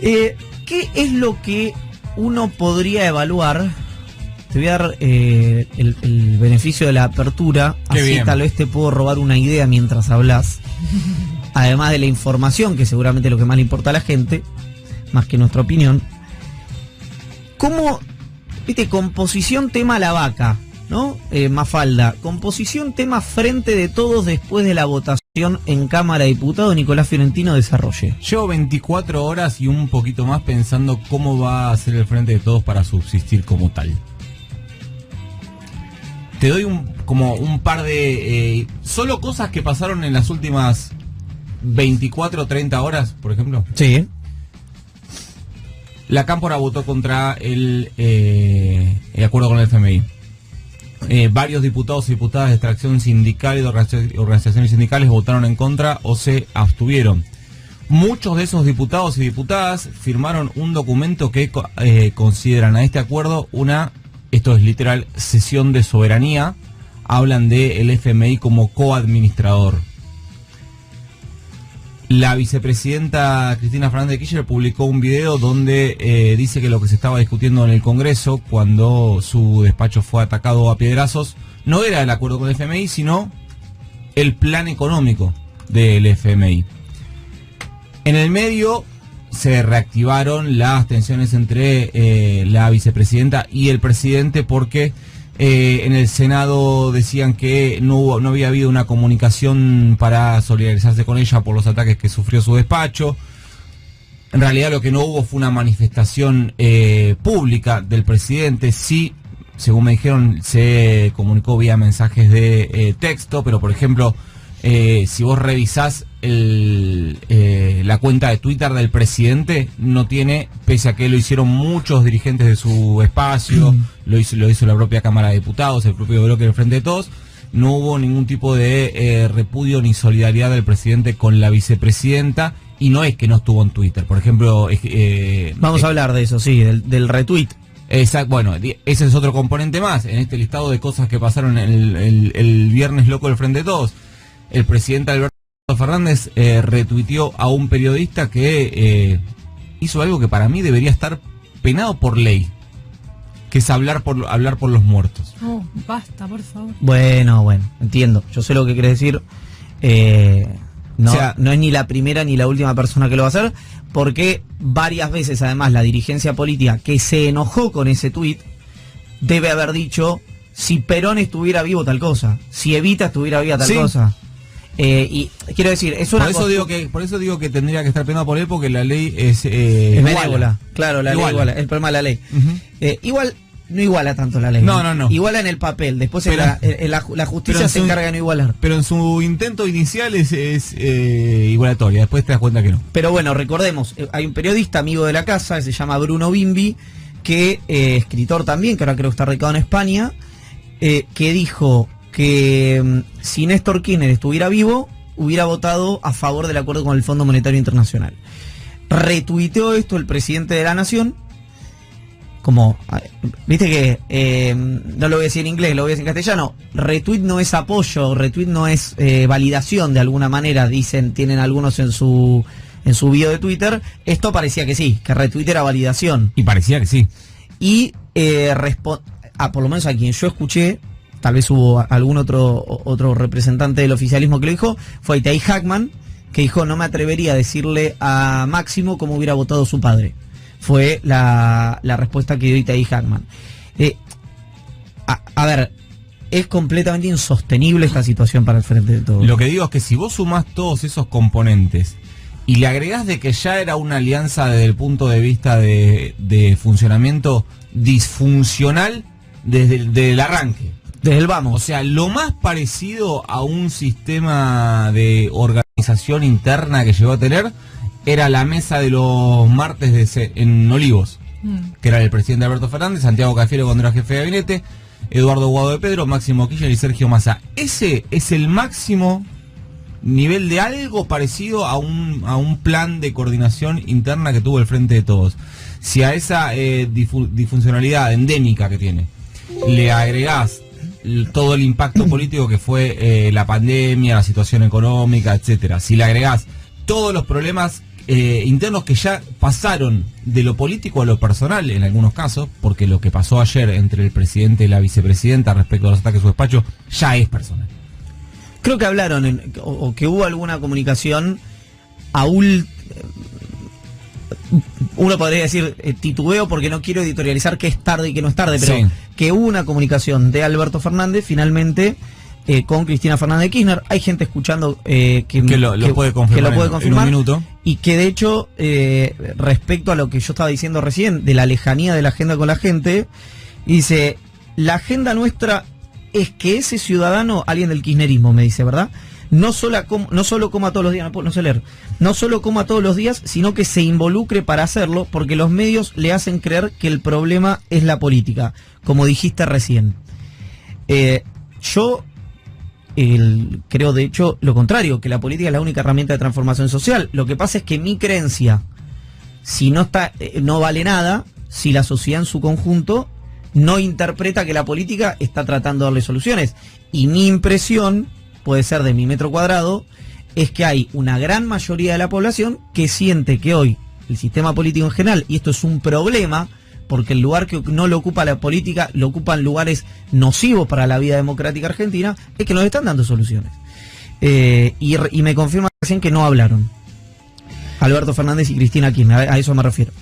¿Qué es lo que uno podría evaluar? Te voy a dar el beneficio de la apertura, Qué así bien. tal vez te puedo robar una idea mientras hablas. Además de la información, que seguramente es lo que más le importa a la gente, más que nuestra opinión. ¿Cómo, viste, composición tema la vaca, ¿no? Mafalda, composición tema frente de todos después de la votación en Cámara de Diputados, Nicolás Fiorentino desarrolle. Llevo 24 horas y un poquito más pensando cómo va a ser el Frente de Todos para subsistir como tal. Te doy como un par de... solo cosas que pasaron en las últimas 24 o 30 horas, por ejemplo. Sí. La Cámpora votó contra el acuerdo con el FMI. Varios diputados y diputadas de extracción sindical y de organizaciones sindicales votaron en contra o se abstuvieron. Muchos de esos diputados y diputadas firmaron un documento que consideran a este acuerdo esto es literal, cesión de soberanía. Hablan del FMI como coadministrador. La vicepresidenta Cristina Fernández de Kirchner publicó un video donde dice que lo que se estaba discutiendo en el Congreso cuando su despacho fue atacado a piedrazos no era el acuerdo con el FMI, sino el plan económico del FMI. En el medio se reactivaron las tensiones entre la vicepresidenta y el presidente porque en el Senado decían que no había habido una comunicación para solidarizarse con ella por los ataques que sufrió su despacho. En realidad lo que no hubo fue una manifestación pública del presidente. Sí, según me dijeron, se comunicó vía mensajes de texto, pero por ejemplo, si vos revisás la cuenta de Twitter del presidente, no tiene, pese a que lo hicieron muchos dirigentes de su espacio, lo hizo la propia Cámara de Diputados, el propio bloque del Frente de Todos, no hubo ningún tipo de repudio ni solidaridad del presidente con la vicepresidenta, y no es que no estuvo en Twitter. Por ejemplo, vamos a hablar de eso, sí, del retweet. Exacto, bueno, ese es otro componente más en este listado de cosas que pasaron el viernes loco del Frente de Todos. El presidente Alberto Fernández retuiteó a un periodista que hizo algo que para mí debería estar penado por ley, que es hablar por los muertos. Oh, basta, por favor. Bueno, entiendo. Yo sé lo que querés decir. No, O sea, no es ni la primera ni la última persona que lo va a hacer, porque varias veces además la dirigencia política que se enojó con ese tuit debe haber dicho: si Perón estuviera vivo tal cosa, si Evita estuviera viva tal Sí. cosa. Y quiero decir, es una Por eso digo que tendría que estar penado por él, porque la ley es es benévola. Claro, la ley Iguala. iguala, el problema de la ley. Ujú. Igual no iguala tanto la ley. No. Iguala en el papel, después Pero- la justicia pero se en su- encarga de no igualar. Pero en su intento inicial es igualatoria, después te das cuenta que no. Pero bueno, recordemos, hay un periodista amigo de la casa que se llama Bruno Bimbi, que escritor también, que ahora creo que está radicado en España, que dijo que si Néstor Kirchner estuviera vivo, hubiera votado a favor del acuerdo con el Fondo Monetario Internacional. Retuiteó esto el presidente de la Nación, como, viste que, no lo voy a decir en inglés, lo voy a decir en castellano, retweet no es apoyo, retweet no es validación de alguna manera, tienen algunos en su bio de Twitter. Esto parecía que sí, que retweet era validación. Y parecía que sí. Y por lo menos a quien yo escuché, tal vez hubo algún otro representante del oficialismo que lo dijo, fue Itay Hackman, que dijo: no me atrevería a decirle a Máximo cómo hubiera votado su padre. Fue la respuesta que dio Itay Hackman. A ver, es completamente insostenible esta situación para el Frente de Todos. Lo que digo es que si vos sumás todos esos componentes y le agregás de que ya era una alianza desde el punto de vista de funcionamiento disfuncional desde el arranque. Desde el O vamos. sea, lo más parecido a un sistema de organización interna que llegó a tener era la mesa de los martes en Olivos, que era el presidente Alberto Fernández, Santiago Cafiero cuando era jefe de gabinete, Eduardo Guado de Pedro, Máximo Kirchner y Sergio Massa. Ese es el máximo nivel de algo parecido a un plan de coordinación interna que tuvo el Frente de Todos. Si a esa disfuncionalidad endémica que tiene le agregás todo el impacto político que fue la pandemia, la situación económica, etcétera, si le agregás todos los problemas internos que ya pasaron de lo político a lo personal en algunos casos, porque lo que pasó ayer entre el presidente y la vicepresidenta respecto a los ataques a su despacho ya es personal. Creo que hablaron o que hubo alguna comunicación uno podría decir titubeo porque no quiero editorializar qué es tarde y qué no es tarde, pero sí, que hubo una comunicación de Alberto Fernández finalmente con Cristina Fernández de Kirchner. Hay gente escuchando que lo puede confirmar, en un minuto. Y que de hecho, respecto a lo que yo estaba diciendo recién, de la lejanía de la agenda con la gente, dice, la agenda nuestra es que ese ciudadano, alguien del kirchnerismo me dice, ¿verdad? No solo coma todos los días, no sé leer, no solo coma todos los días, sino que se involucre para hacerlo, porque los medios le hacen creer que el problema es la política, como dijiste recién. Yo creo de hecho lo contrario, que la política es la única herramienta de transformación social. Lo que pasa es que mi creencia, si no vale nada, si la sociedad en su conjunto no interpreta que la política está tratando de darle soluciones. Y mi impresión, puede ser de mi metro cuadrado, es que hay una gran mayoría de la población que siente que hoy el sistema político en general, y esto es un problema, porque el lugar que no lo ocupa la política, lo ocupan lugares nocivos para la vida democrática argentina, es que nos están dando soluciones. Y me confirma recién que no hablaron Alberto Fernández y Cristina Kirchner, a eso me refiero.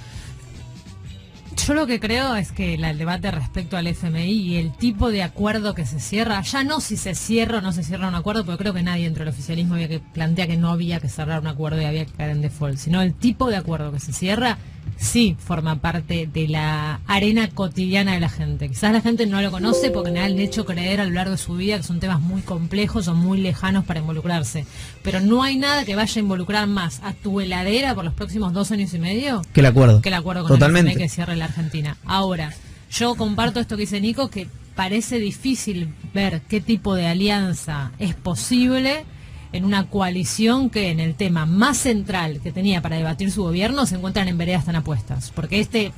Yo lo que creo es que el debate respecto al FMI y el tipo de acuerdo que se cierra, ya no si se cierra o no se cierra un acuerdo, porque creo que nadie dentro del oficialismo plantea que no había que cerrar un acuerdo y había que caer en default, sino el tipo de acuerdo que se cierra sí forma parte de la arena cotidiana de la gente. Quizás la gente no lo conoce porque le han hecho creer a lo largo de su vida que son temas muy complejos o muy lejanos para involucrarse. Pero no hay nada que vaya a involucrar más a tu heladera por los próximos 2 años y medio que el acuerdo. Que el acuerdo con Totalmente. el FMI que cierre la Argentina. Ahora, yo comparto esto que dice Nico, que parece difícil ver qué tipo de alianza es posible en una coalición que en el tema más central que tenía para debatir su gobierno se encuentran en veredas tan apuestas, porque este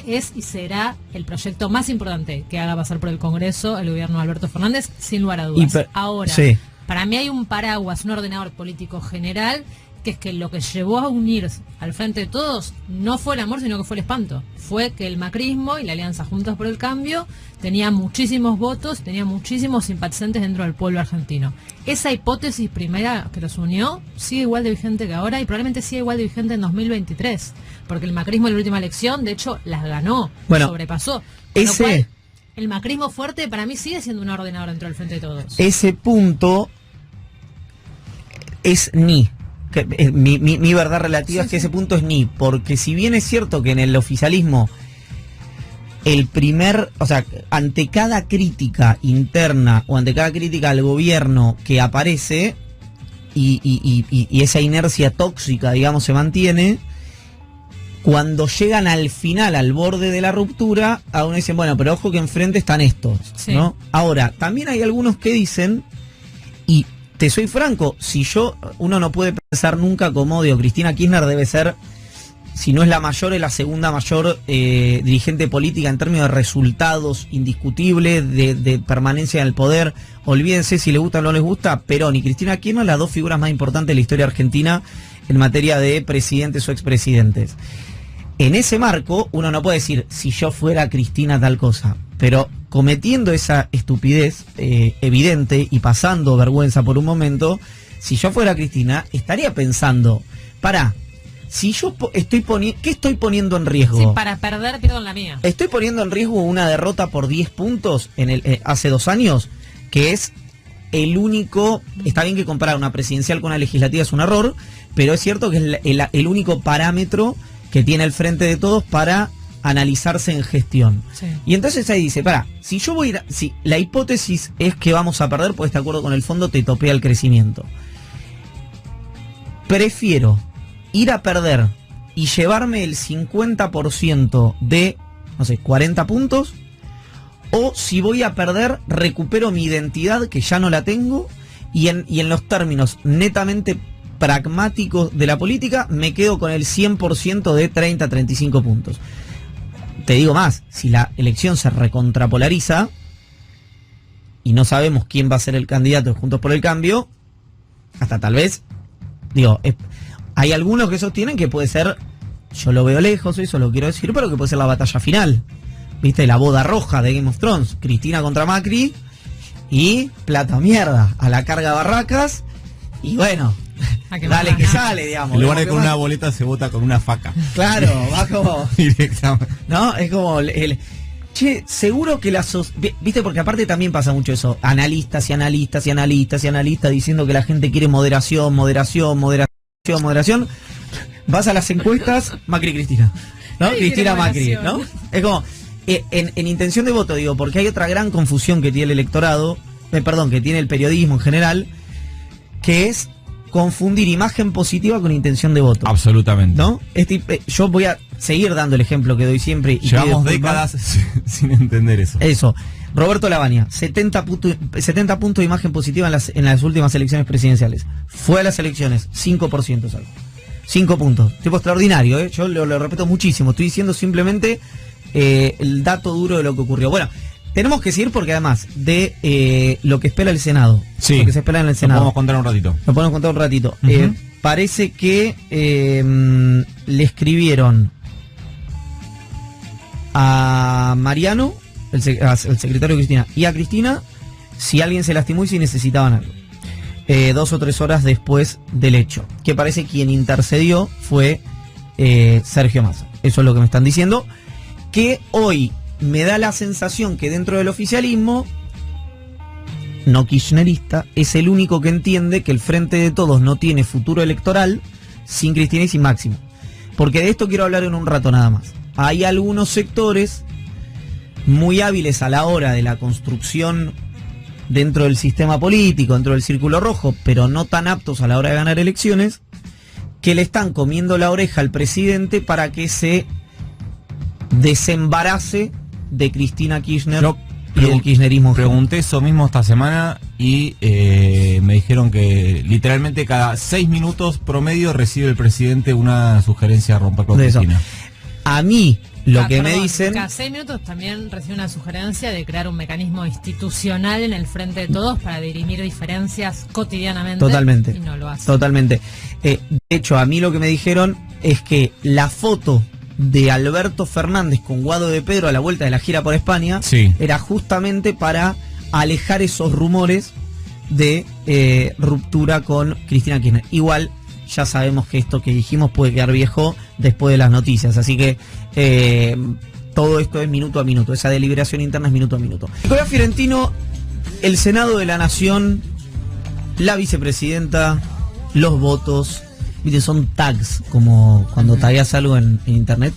es y será el proyecto más importante que haga pasar por el Congreso el gobierno de Alberto Fernández, sin lugar a dudas. Ahora, sí, para mí hay un paraguas, un ordenador político general, que es que lo que llevó a unir al frente de todos no fue el amor, sino que fue el espanto. Fue que el macrismo y la alianza Juntos por el Cambio tenía muchísimos votos, tenía muchísimos simpatizantes dentro del pueblo argentino. Esa hipótesis primera que los unió sigue igual de vigente que ahora y probablemente sigue igual de vigente en 2023, porque el macrismo en la última elección, de hecho, las ganó, sobrepasó. Con lo cual, el macrismo fuerte para mí sigue siendo un ordenador dentro del frente de todos. Ese punto es mi verdad relativa es que ese punto es porque si bien es cierto que en el oficialismo ante cada crítica interna o ante cada crítica al gobierno que aparece y esa inercia tóxica, digamos, se mantiene, cuando llegan al final, al borde de la ruptura, aún dicen, bueno, pero ojo que enfrente están estos, ¿no? Ahora, también hay algunos que dicen, y te soy franco, uno no puede pensar nunca como, Cristina Kirchner debe ser, si no es la mayor, es la segunda mayor dirigente política en términos de resultados indiscutibles, de permanencia en el poder. Olvídense si les gusta o no les gusta, Perón y Cristina Kirchner, las dos figuras más importantes de la historia argentina en materia de presidentes o expresidentes. En ese marco, uno no puede decir, si yo fuera Cristina tal cosa, pero cometiendo esa estupidez evidente y pasando vergüenza por un momento, si yo fuera Cristina, estaría pensando, si yo ¿qué estoy poniendo en riesgo? Sí, para perder, pierdo la mía. Estoy poniendo en riesgo una derrota por 10 puntos hace 2 años, que es el único, está bien que comparar una presidencial con una legislativa es un error, pero es cierto que es el único parámetro que tiene el frente de todos para analizarse en gestión. Sí. Y entonces ahí dice, si la hipótesis es que vamos a perder, pues este acuerdo con el fondo te topea el crecimiento. Prefiero ir a perder y llevarme el 50% de, 40 puntos, o si voy a perder, recupero mi identidad, que ya no la tengo, y en los términos netamente pragmáticos de la política, me quedo con el 100% de 30 a 35 puntos. Te digo más, si la elección se recontrapolariza y no sabemos quién va a ser el candidato de Juntos por el Cambio, hasta tal vez, Hay algunos que sostienen que puede ser, yo lo veo lejos, eso lo quiero decir, pero que puede ser la batalla final. ¿Viste? La boda roja de Game of Thrones, Cristina contra Macri y plata mierda, a la carga Barracas y bueno, dale que sale, digamos. En lugar de con una boleta se vota con una faca. Claro, va como... Directamente. ¿No? Es como... Che, seguro que viste, porque aparte también pasa mucho eso, analistas y analistas y analistas y analistas diciendo que la gente quiere moderación, moderación, moderación, moderación. Vas a las encuestas, Macri Cristina, ¿no? Cristina Macri, ¿no? Es como, en intención de voto, digo, porque hay otra gran confusión que tiene el electorado, que tiene el periodismo en general, que es confundir imagen positiva con intención de voto. Absolutamente. ¿No? Yo voy a seguir dando el ejemplo que doy siempre. Y llevamos décadas sin entender eso. Eso. Roberto Lavagna, 70 puntos de imagen positiva en las últimas elecciones presidenciales. Fue a las elecciones, 5% salvo. 5 puntos. Tipo extraordinario, ¿eh? Yo lo repito muchísimo. Estoy diciendo simplemente el dato duro de lo que ocurrió. Bueno, tenemos que seguir porque además de lo que espera el Senado. Sí, lo que se espera en el Senado. Lo podemos contar un ratito. Lo podemos contar un ratito. Uh-huh. Parece que le escribieron a Mariano, el secretario de Cristina, y a Cristina si alguien se lastimó y si necesitaban algo. 2 o 3 horas después del hecho. Que parece quien intercedió fue Sergio Massa. Eso es lo que me están diciendo. Que hoy me da la sensación que dentro del oficialismo no kirchnerista es el único que entiende que el Frente de Todos no tiene futuro electoral sin Cristina y sin Máximo. Porque de esto quiero hablar en un rato nada más. Hay algunos sectores muy hábiles a la hora de la construcción dentro del sistema político, dentro del círculo rojo, pero no tan aptos a la hora de ganar elecciones, que le están comiendo la oreja al presidente para que se desembarace de Cristina Kirchner y del kirchnerismo. Pregunté eso mismo esta semana y me dijeron que literalmente cada 6 minutos promedio recibe el presidente una sugerencia a romper con Cristina. A mí, lo que me dicen... Cada 6 minutos también recibe una sugerencia de crear un mecanismo institucional en el Frente de Todos para dirimir diferencias cotidianamente. Totalmente. Y no lo hace. Totalmente. De hecho, a mí lo que me dijeron es que la foto de Alberto Fernández con Guado de Pedro a la vuelta de la gira por España era justamente para alejar esos rumores de ruptura con Cristina Kirchner. Igual ya sabemos que esto que dijimos puede quedar viejo después de las noticias, así que todo esto es minuto a minuto, esa deliberación interna es minuto a minuto. Nicolás Fiorentino, el Senado de la Nación, la vicepresidenta, los votos, ¿viste? Son tags, como cuando tagueas algo en internet.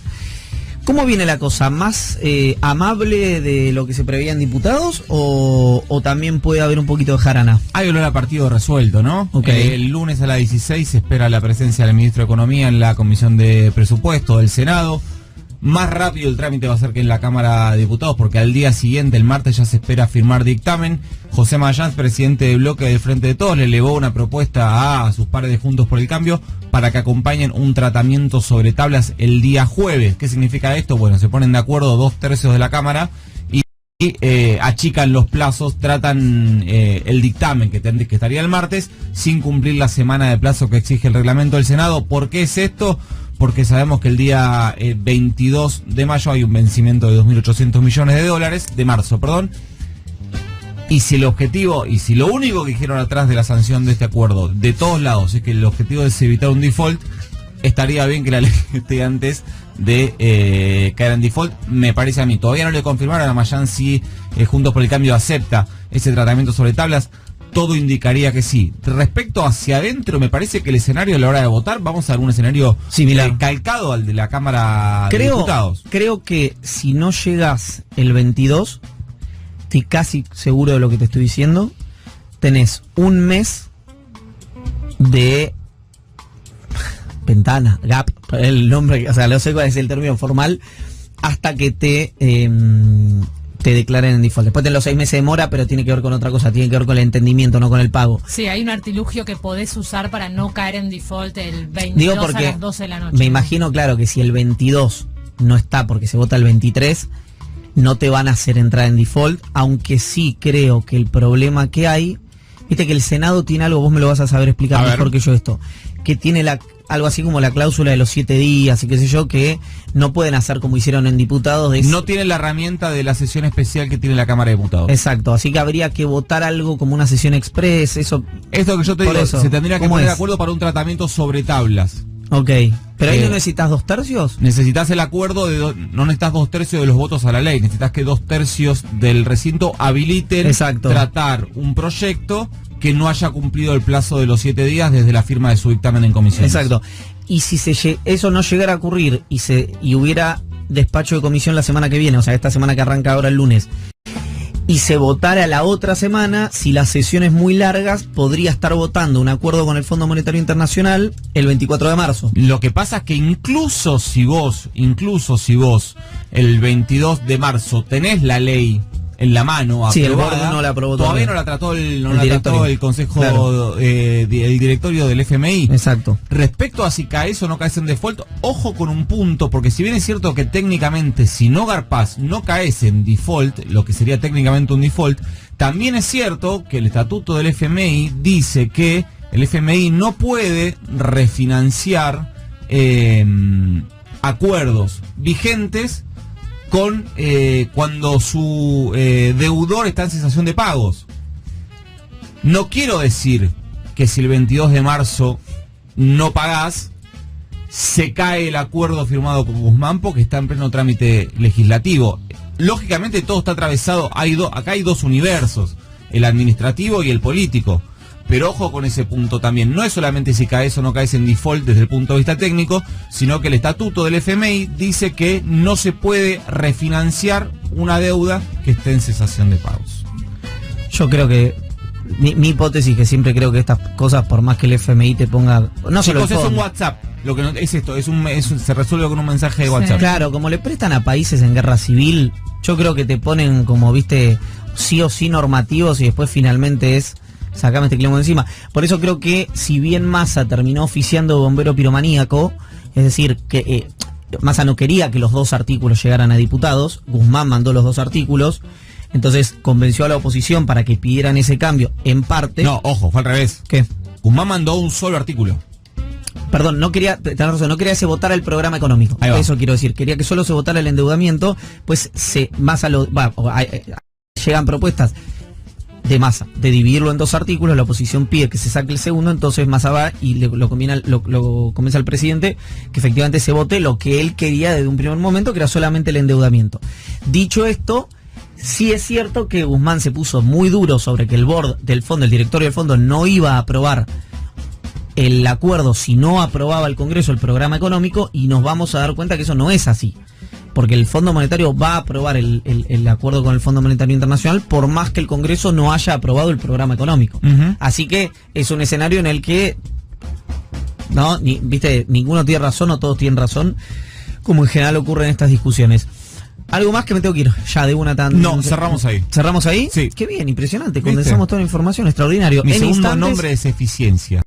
¿Cómo viene la cosa? ¿Más amable de lo que se preveía en diputados o también puede haber un poquito de jarana? Hay olor a partido resuelto, ¿no? Okay. El lunes a las 16 se espera la presencia del ministro de Economía en la Comisión de Presupuesto del Senado. Más rápido el trámite va a ser que en la Cámara de Diputados, porque al día siguiente, el martes, ya se espera firmar dictamen. José Mayans, presidente del bloque del Frente de Todos, le elevó una propuesta a sus pares de Juntos por el Cambio para que acompañen un tratamiento sobre tablas el día jueves. ¿Qué significa esto? Bueno, se ponen de acuerdo 2/3 de la Cámara y achican los plazos, tratan el dictamen que estaría el martes sin cumplir la semana de plazo que exige el reglamento del Senado. ¿Por qué es esto? Porque sabemos que el día 22 de mayo hay un vencimiento de 2.800 millones de dólares, de marzo, perdón. Y si el objetivo, y si lo único que dijeron atrás de la sanción de este acuerdo, de todos lados, es que el objetivo es evitar un default, estaría bien que la ley esté antes de caer en default, me parece a mí. Todavía no le confirmaron a Mayans si Juntos por el Cambio acepta ese tratamiento sobre tablas. Todo indicaría que sí. Respecto hacia adentro, me parece que el escenario a la hora de votar, vamos a ver un escenario similar, calcado al de la Cámara de Diputados. Creo que si no llegas el 22, estoy casi seguro de lo que te estoy diciendo, tenés un mes de ventana, gap, el nombre, o sea, no sé cuál es el término formal, hasta que te declaren en default. Después de los 6 meses de mora, pero tiene que ver con otra cosa, tiene que ver con el entendimiento, no con el pago. Sí, hay un artilugio que podés usar para no caer en default el 22 a las 12 de la noche. Me imagino, claro, que si el 22 no está porque se vota el 23, no te van a hacer entrar en default, aunque sí creo que el problema que hay, viste que el Senado tiene algo, vos me lo vas a saber explicar mejor que yo esto, que tiene algo así como la cláusula de los 7 días y qué sé yo, que no pueden hacer como hicieron en diputados. No tienen la herramienta de la sesión especial que tiene la Cámara de Diputados. Exacto, así que habría que votar algo como una sesión express, eso. Esto que yo te por digo, eso, se tendría que ¿cómo poner de es? acuerdo para un tratamiento sobre tablas. Ok, pero ahí no necesitas 2/3. Necesitas el acuerdo no necesitas 2/3 de los votos a la ley, necesitas que 2/3 del recinto habiliten Exacto. tratar un proyecto que no haya cumplido el plazo de los 7 días desde la firma de su dictamen en comisión. Exacto. Y si eso no llegara a ocurrir y hubiera despacho de comisión la semana que viene, o sea, esta semana que arranca ahora el lunes, y se votara la otra semana, si las sesiones muy largas, podría estar votando un acuerdo con el Fondo Monetario Internacional el 24 de marzo. Lo que pasa es que incluso si vos el 22 de marzo tenés la ley en la mano, Sí, el aprobada, board no la aprobó todavía todavía. no la trató el directorio. Consejo, Claro. el directorio del FMI. Exacto. Respecto a si caes o no caes en default, ojo con un punto, porque si bien es cierto que técnicamente si no garpás no caes en default, lo que sería técnicamente un default, también es cierto que el estatuto del FMI dice que el FMI no puede refinanciar acuerdos vigentes con cuando su deudor está en cesación de pagos. No quiero decir que si el 22 de marzo no pagás, se cae el acuerdo firmado con Guzmán porque está en pleno trámite legislativo. Lógicamente todo está atravesado, acá hay dos universos, el administrativo y el político. Pero ojo con ese punto también, no es solamente si caes o no caes en default desde el punto de vista técnico, sino que el estatuto del FMI dice que no se puede refinanciar una deuda que esté en cesación de pagos. Yo creo que mi hipótesis, que siempre creo que estas cosas, por más que el FMI te ponga, no solo Chicos, el es un fondo, WhatsApp, lo que no, es esto, se resuelve con un mensaje de Sí. WhatsApp. claro, como le prestan a países en guerra civil, yo creo que te ponen como, viste, sí o sí normativos y después finalmente es sacame este quilombo de encima. Por eso creo que si bien Massa terminó oficiando bombero piromaníaco, es decir, que Massa no quería que los 2 artículos llegaran a diputados, Guzmán mandó los 2 artículos, entonces convenció a la oposición para que pidieran ese cambio en parte. No, ojo, fue al revés. ¿Qué? Guzmán mandó un solo artículo. Perdón, no quería, tenés razón, no quería que se votara el programa económico. Ahí va. Eso quiero decir, quería que solo se votara el endeudamiento, pues llegan propuestas de Massa, de dividirlo en 2 artículos, la oposición pide que se saque el segundo, entonces Massa va y lo convence al presidente que efectivamente se vote lo que él quería desde un primer momento, que era solamente el endeudamiento. Dicho esto, sí es cierto que Guzmán se puso muy duro sobre que el board del fondo, el directorio del fondo, no iba a aprobar el acuerdo si no aprobaba el Congreso el programa económico, y nos vamos a dar cuenta que eso no es así. Porque el Fondo Monetario va a aprobar el acuerdo con el Fondo Monetario Internacional por más que el Congreso no haya aprobado el programa económico. Así que es un escenario en el que, no, viste, ninguno tiene razón o todos tienen razón, como en general ocurre en estas discusiones. Algo más que me tengo que ir ya de una tan... No, cerramos ahí. ¿Cerramos ahí? Sí. Qué bien, impresionante, ¿Viste? condensamos toda la información, extraordinario. Mi En segundo instantes- nombre es eficiencia.